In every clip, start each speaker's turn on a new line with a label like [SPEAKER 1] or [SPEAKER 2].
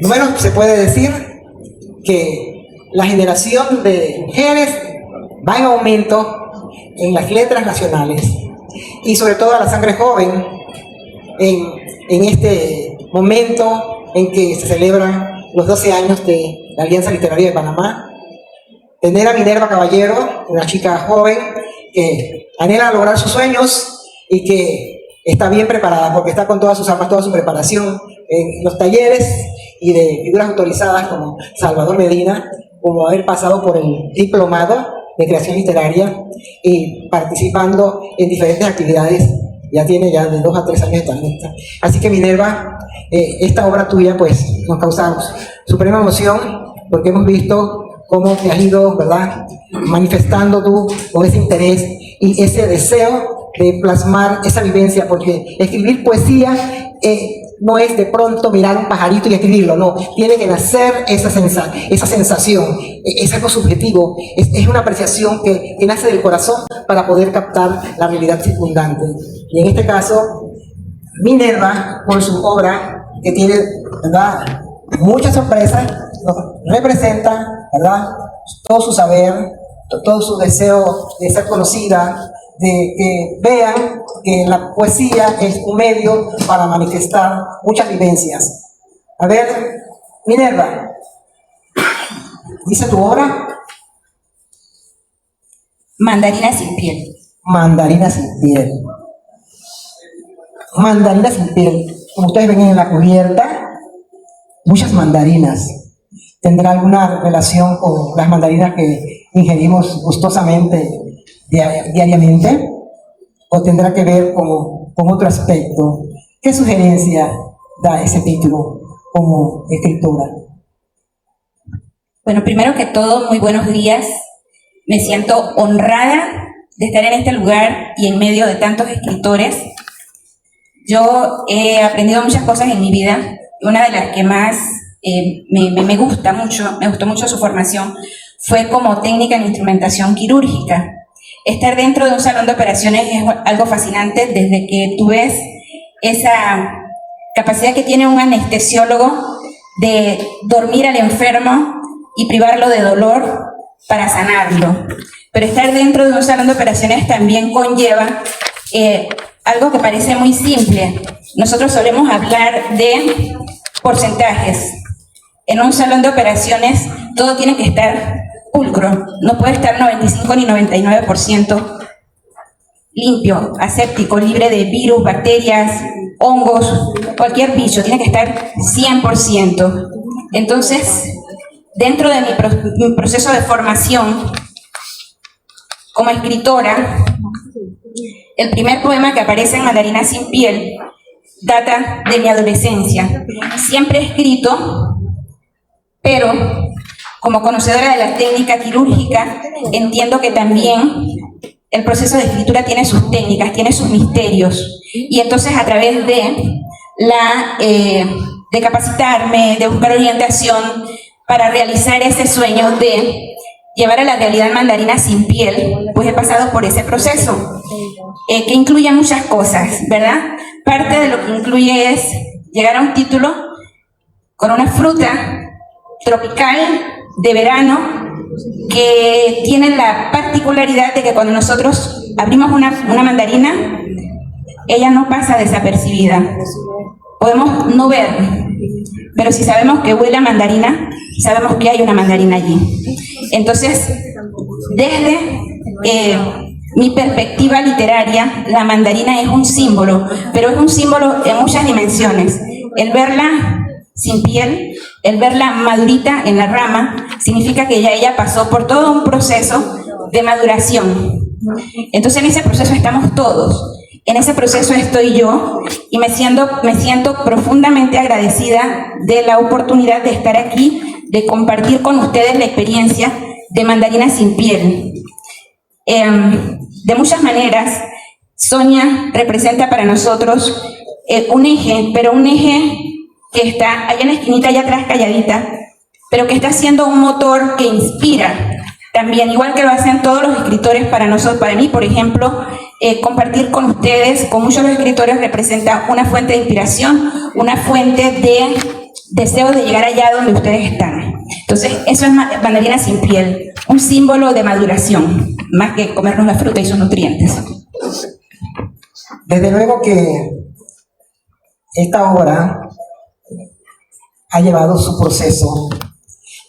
[SPEAKER 1] Número, se puede decir que la generación de mujeres va en aumento en las letras nacionales y sobre todo a la sangre joven en este momento en que se celebran los 12 años de la Alianza Literaria de Panamá. Tener a Minerva Caballero, una chica joven que anhela lograr sus sueños y que está bien preparada porque está con todas sus armas, toda su preparación en los talleres y de figuras autorizadas como Salvador Medina, como haber pasado por el diplomado de creación literaria y participando en diferentes actividades. Ya tiene ya de 2 a 3 años de talento. Así que Minerva, esta obra tuya pues nos causa suprema emoción porque hemos visto cómo te has ido, ¿verdad?, manifestando tú con ese interés y ese deseo de plasmar esa vivencia, porque escribir poesía no es de pronto mirar un pajarito y escribirlo, no, tiene que nacer esa sensación, es algo subjetivo, es una apreciación que nace del corazón para poder captar la realidad circundante. Y en este caso, Minerva, por su obra, que tiene, ¿verdad?, muchas sorpresas, nos representa, ¿verdad?, todo su saber, todo su deseo de ser conocida, de que vean que la poesía es un medio para manifestar muchas vivencias. A ver, Minerva, ¿dice tu obra?
[SPEAKER 2] Mandarina sin piel.
[SPEAKER 1] Mandarina sin piel. Mandarina sin piel. Como ustedes ven en la cubierta, muchas mandarinas. ¿Tendrá alguna relación con las mandarinas que ingerimos gustosamente diariamente? ¿O tendrá que ver con otro aspecto? ¿Qué sugerencia da ese título como escritora?
[SPEAKER 2] Bueno, primero que todo, muy buenos días. Me siento honrada de estar en este lugar y en medio de tantos escritores. Yo he aprendido muchas cosas en mi vida. Una de las que más me gustó mucho su formación, fue como técnica en instrumentación quirúrgica. Estar dentro de un salón de operaciones es algo fascinante desde que tú ves esa capacidad que tiene un anestesiólogo de dormir al enfermo y privarlo de dolor para sanarlo. Pero estar dentro de un salón de operaciones también conlleva algo que parece muy simple. Nosotros solemos hablar de porcentajes. En un salón de operaciones todo tiene que estar pulcro, no puede estar 95 ni 99% limpio, aséptico, libre de virus, bacterias, hongos, cualquier bicho, tiene que estar 100%. Entonces, dentro de mi proceso de formación como escritora, el primer poema que aparece en Mandarina sin piel data de mi adolescencia. Siempre he escrito, pero como conocedora de la técnica quirúrgica, entiendo que también el proceso de escritura tiene sus técnicas, tiene sus misterios. Y entonces a través de capacitarme, de buscar orientación para realizar ese sueño de llevar a la realidad Mandarina sin piel, pues he pasado por ese proceso, que incluye muchas cosas, ¿verdad? Parte de lo que incluye es llegar a un título con una fruta tropical de verano que tiene la particularidad de que cuando nosotros abrimos una mandarina, ella no pasa desapercibida. Podemos no ver, pero si sabemos que huele a mandarina, sabemos que hay una mandarina allí. Entonces, desde mi perspectiva literaria, la mandarina es un símbolo, pero es un símbolo en muchas dimensiones. El verla sin piel, el verla madurita en la rama, significa que ya ella pasó por todo un proceso de maduración. Entonces en ese proceso estamos todos, en ese proceso estoy yo, y me siento profundamente agradecida de la oportunidad de estar aquí, de compartir con ustedes la experiencia de Mandarina sin piel. De muchas maneras, Sonia representa para nosotros un eje, pero un eje que está allá en la esquinita, allá atrás calladita, pero que está siendo un motor que inspira también, igual que lo hacen todos los escritores para nosotros. Para mí, por ejemplo, compartir con ustedes, con muchos de los escritores, representa una fuente de inspiración, una fuente de deseo de llegar allá donde ustedes están. Entonces, eso es mandarina sin piel, un símbolo de maduración, más que comernos la fruta y sus nutrientes.
[SPEAKER 1] Desde luego que esta obra ha llevado su proceso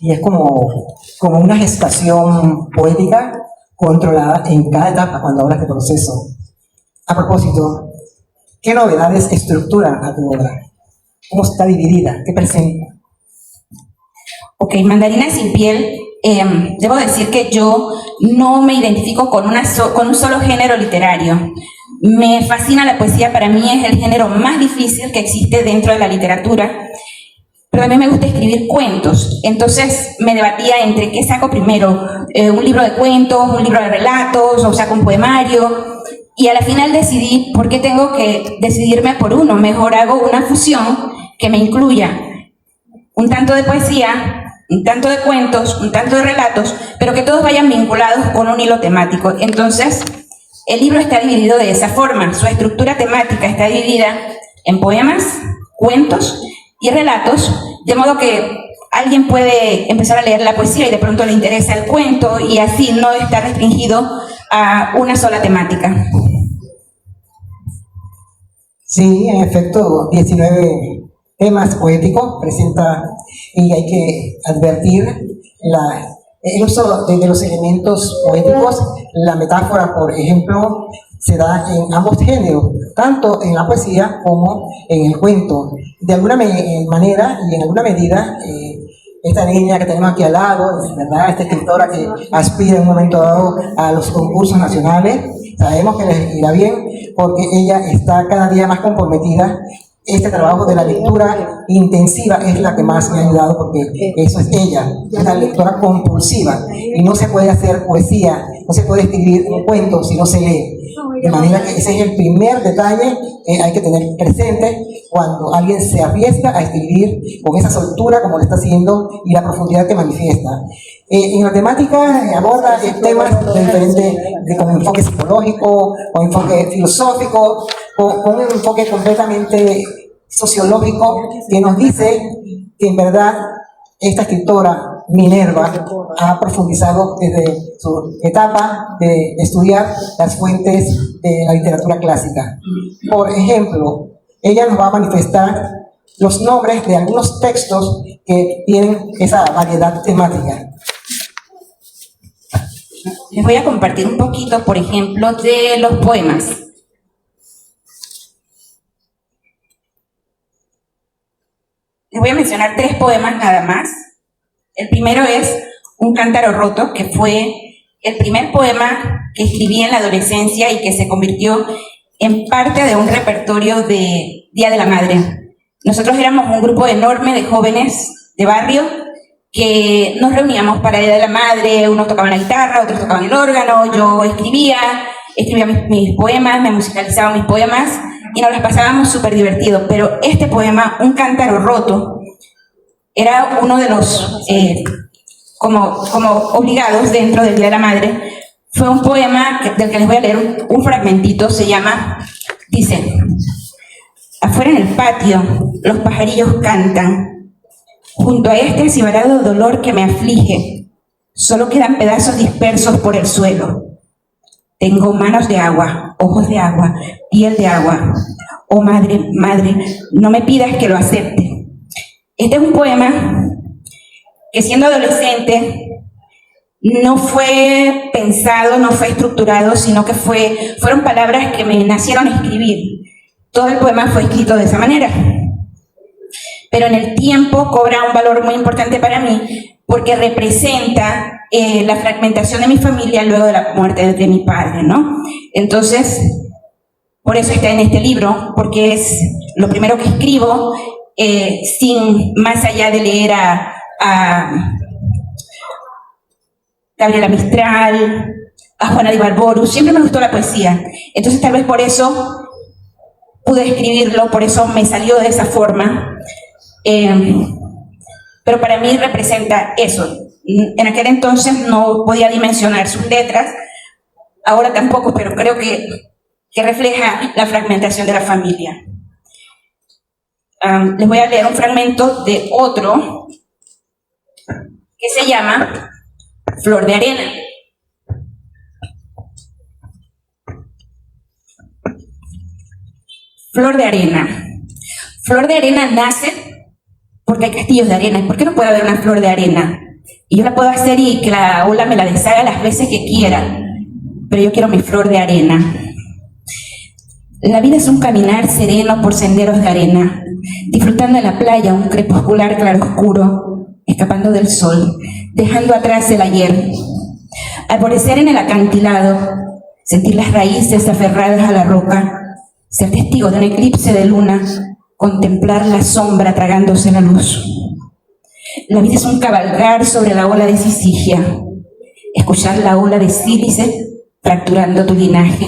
[SPEAKER 1] y es como una gestación poética controlada en cada etapa cuando hablas de proceso. A propósito, ¿qué novedades estructuran a tu obra? ¿Cómo está dividida? ¿Qué presenta?
[SPEAKER 2] Ok, Mandarina sin piel, debo decir que yo no me identifico con un solo género literario. Me fascina la poesía, para mí es el género más difícil que existe dentro de la literatura, pero también me gusta escribir cuentos. Entonces me debatía entre qué saco primero, un libro de cuentos, un libro de relatos, o saco un poemario, y a la final decidí, ¿por qué tengo que decidirme por uno? Mejor hago una fusión que me incluya un tanto de poesía, un tanto de cuentos, un tanto de relatos, pero que todos vayan vinculados con un hilo temático. Entonces, el libro está dividido de esa forma. Su estructura temática está dividida en poemas, cuentos y relatos, de modo que alguien puede empezar a leer la poesía y de pronto le interesa el cuento y así no está restringido a una sola temática. Sí, en efecto, 19 temas poéticos presenta, y hay que advertir el uso de los elementos poéticos. La metáfora, por ejemplo, se da en ambos géneros, tanto en la poesía como en el cuento. De alguna manera y en alguna medida, esta niña que tenemos aquí al lado, ¿verdad?, esta escritora que aspira en un momento dado a los concursos nacionales, sabemos que les irá bien porque ella está cada día más comprometida. Este trabajo de la lectura intensiva es la que más me ha ayudado porque eso es ella, es la lectora compulsiva y no se puede hacer poesía, no se puede escribir un cuento si no se lee. De manera que ese es el primer detalle que hay que tener presente cuando alguien se arriesga a escribir con esa soltura como lo está haciendo y la profundidad que manifiesta. En la temática aborda temas de diferentes, con enfoque psicológico, con enfoque filosófico, con un enfoque completamente sociológico que nos dice que en verdad esta escritora Minerva ha profundizado desde su etapa de estudiar las fuentes de la literatura clásica. Por ejemplo, ella nos va a manifestar los nombres de algunos textos que tienen esa variedad temática. Les voy a compartir un poquito, por ejemplo, de los poemas. Les voy a mencionar 3 poemas nada más. El primero es Un cántaro roto, que fue el primer poema que escribí en la adolescencia y que se convirtió en parte de un repertorio de Día de la Madre. Nosotros éramos un grupo enorme de jóvenes de barrio que nos reuníamos para Día de la Madre, unos tocaban la guitarra, otros tocaban el órgano, yo escribía mis poemas, me musicalizaba mis poemas y nos las pasábamos súper divertido. Pero este poema, Un cántaro roto, era uno de los como obligados dentro del Día de la Madre. Fue un poema del que les voy a leer un fragmentito, se llama, dice: afuera en el patio los pajarillos cantan, junto a este acibarado dolor que me aflige, solo quedan pedazos dispersos por el suelo. Tengo manos de agua, ojos de agua, piel de agua. Oh madre, madre, no me pidas que lo acepte. Este es un poema que siendo adolescente no fue pensado, no fue estructurado, sino que fueron palabras que me nacieron a escribir. Todo el poema fue escrito de esa manera. Pero en el tiempo cobra un valor muy importante para mí porque representa la fragmentación de mi familia luego de la muerte de mi padre, ¿no? Entonces, por eso está en este libro, porque es lo primero que escribo, sin más allá de leer a Gabriela Mistral, a Juana de Ibarburu. Siempre me gustó la poesía, entonces tal vez por eso pude escribirlo, por eso me salió de esa forma, pero para mí representa eso. En aquel entonces no podía dimensionar sus letras, ahora tampoco, pero creo que refleja la fragmentación de la familia. les voy a leer un fragmento de otro que se llama Flor de Arena. Flor de arena. Flor de arena nace porque hay castillos de arena. ¿Por qué no puede haber una flor de arena? Y yo la puedo hacer y que la ola me la deshaga las veces que quiera. Pero yo quiero mi flor de arena. La vida es un caminar sereno por senderos de arena, disfrutando en la playa un crepuscular claroscuro, escapando del sol, dejando atrás el ayer. Arborecer en el acantilado, sentir las raíces aferradas a la roca, ser testigo de un eclipse de luna, contemplar la sombra tragándose la luz. La vida es un cabalgar sobre la ola de Sisigia, escuchar la ola de Sílice fracturando tu linaje,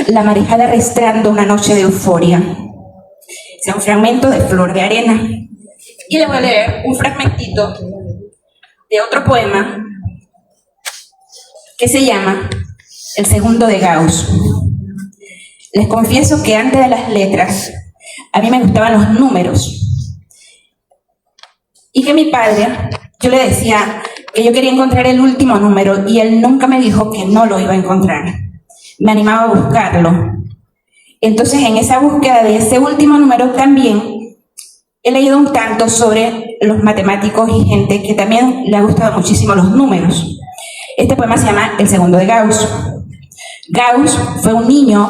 [SPEAKER 2] la marejada arrastrando una noche de euforia. Es un fragmento de Flor de Arena. Y le voy a leer un fragmentito de otro poema que se llama El segundo de Gauss. Les confieso que antes de las letras, a mí me gustaban los números. Y que mi padre, yo le decía que yo quería encontrar el último número y él nunca me dijo que no lo iba a encontrar. Me animaba a buscarlo. Entonces, en esa búsqueda de ese último número también he leído un tanto sobre los matemáticos y gente que también le ha gustado muchísimo los números. Este poema se llama El segundo de Gauss. Gauss fue un niño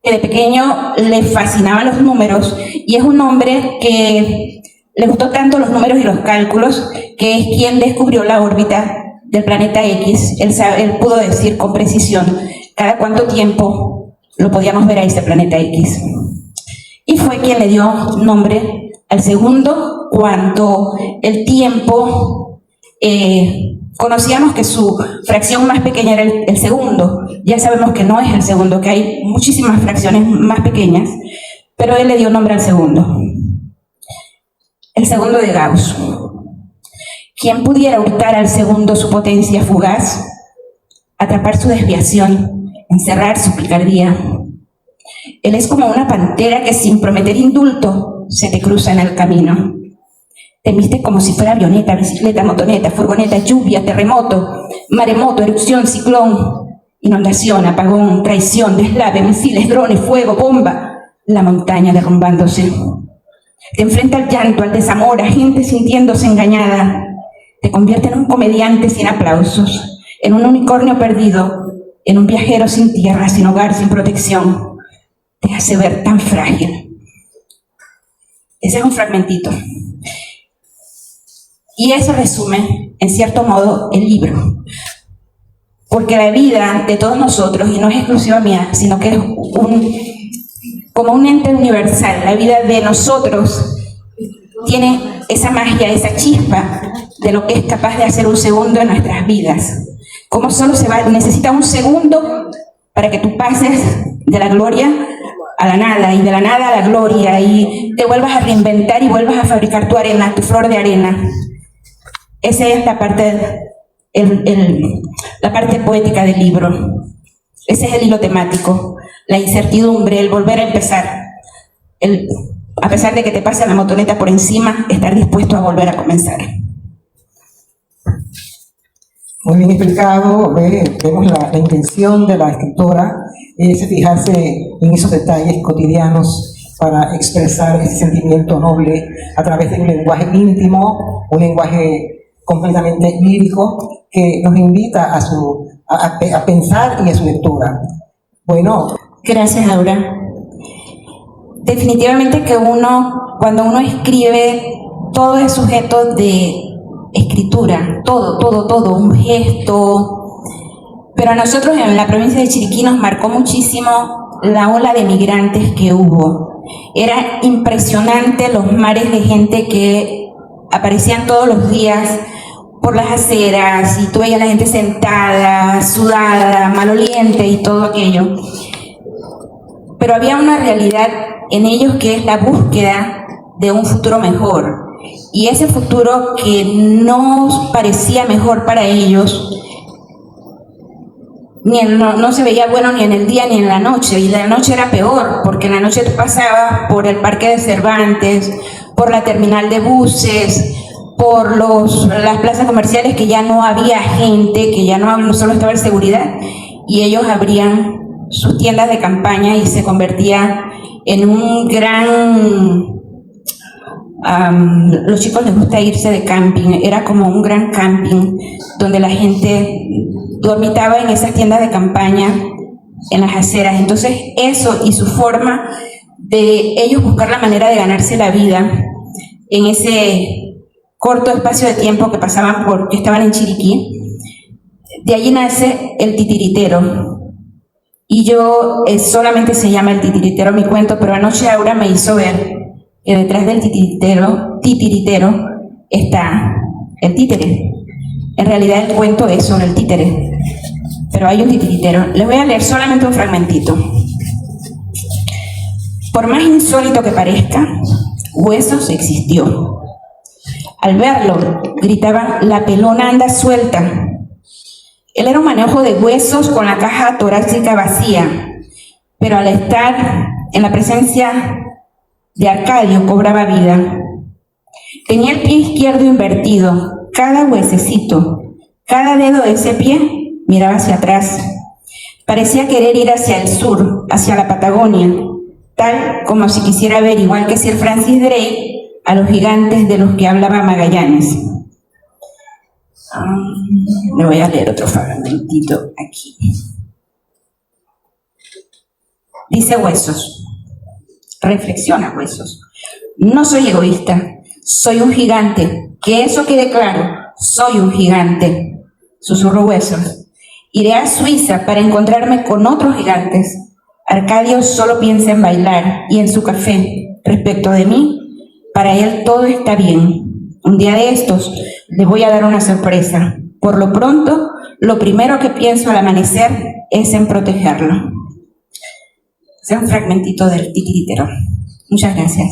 [SPEAKER 2] que de pequeño le fascinaban los números y es un hombre que le gustó tanto los números y los cálculos que es quien descubrió la órbita del planeta X. Él pudo decir con precisión cada cuánto tiempo lo podíamos ver a ese planeta X. Y fue quien le dio nombre al segundo cuando el tiempo conocíamos que su fracción más pequeña era el segundo. Ya sabemos que no es el segundo, que hay muchísimas fracciones más pequeñas, pero él le dio nombre al segundo. El segundo de Gauss. ¿Quién pudiera hurtar al segundo su potencia fugaz? Atrapar su desviación, encerrar su picardía. Él es como una pantera que sin prometer indulto se te cruza en el camino. Te viste como si fuera avioneta, bicicleta, motoneta, furgoneta, lluvia, terremoto, maremoto, erupción, ciclón, inundación, apagón, traición, deslave, misiles, drones, fuego, bomba, la montaña derrumbándose. Te enfrenta al llanto, al desamor, a gente sintiéndose engañada. Te convierte en un comediante sin aplausos, en un unicornio perdido, en un viajero sin tierra, sin hogar, sin protección. Te hace ver tan frágil. Ese es un fragmentito. Y eso resume, en cierto modo, el libro. Porque la vida de todos nosotros, y no es exclusiva mía, sino que es como un ente universal, la vida de nosotros tiene esa magia, esa chispa de lo que es capaz de hacer un segundo en nuestras vidas. Como solo necesita un segundo para que tú pases de la gloria a la nada, y de la nada a la gloria, y te vuelvas a reinventar y vuelvas a fabricar tu arena, tu flor de arena. Esa es la parte, la parte poética del libro. Ese es el hilo temático, la incertidumbre, el volver a empezar. A pesar de que te pase la motoneta por encima, estar dispuesto a volver a comenzar.
[SPEAKER 1] Muy bien explicado, vemos la intención de la escritora es fijarse en esos detalles cotidianos para expresar ese sentimiento noble a través de un lenguaje íntimo, un lenguaje completamente lírico que nos invita a pensar y a su lectura. Bueno.
[SPEAKER 2] Gracias, Aura. Definitivamente que cuando uno escribe, todo es sujeto de escritura, todo, un gesto. Pero a nosotros en la provincia de Chiriquí nos marcó muchísimo la ola de migrantes que hubo. Era impresionante los mares de gente que aparecían todos los días por las aceras, y tú veías a la gente sentada, sudada, maloliente y todo aquello. Pero había una realidad en ellos que es la búsqueda de un futuro mejor. Y ese futuro que no parecía mejor para ellos, no se veía bueno ni en el día ni en la noche, y la noche era peor, porque en la noche tú pasabas por el Parque de Cervantes, por la terminal de buses, por las plazas comerciales, que ya no había gente, que ya no solo estaba en seguridad, y ellos abrían sus tiendas de campaña y se convertía en un gran... los chicos les gusta irse de camping, era como un gran camping donde la gente dormitaba en esas tiendas de campaña en las aceras. Entonces eso y su forma de ellos buscar la manera de ganarse la vida en ese corto espacio de tiempo que que estaban en Chiriquí, de allí nace el titiritero. Y yo solamente se llama el titiritero mi cuento, pero anoche Aura me hizo ver que detrás del titiritero está el títere. En realidad el cuento es sobre el títere, pero hay un titiritero. Les voy a leer solamente un fragmentito. Por más insólito que parezca, Huesos existió. Al verlo, gritaban: la pelona anda suelta. Él era un manejo de huesos con la caja torácica vacía, pero al estar en la presencia de Arcadio cobraba vida. Tenía el pie izquierdo invertido, cada huesecito, cada dedo de ese pie miraba hacia atrás. Parecía querer ir hacia el sur, hacia la Patagonia, tal como si quisiera ver, igual que Sir Francis Drake, a los gigantes de los que hablaba Magallanes. Le voy a leer otro fragmentito aquí. Dice Huesos. Reflexiona, Huesos. No soy egoísta, soy un gigante. Que eso quede claro, soy un gigante. Susurró Huesos. Iré a Suiza para encontrarme con otros gigantes. Arcadio solo piensa en bailar y en su café. Respecto de mí, para él todo está bien. Un día de estos le voy a dar una sorpresa. Por lo pronto, lo primero que pienso al amanecer es en protegerlo. Es un fragmentito del titiritero. Muchas gracias.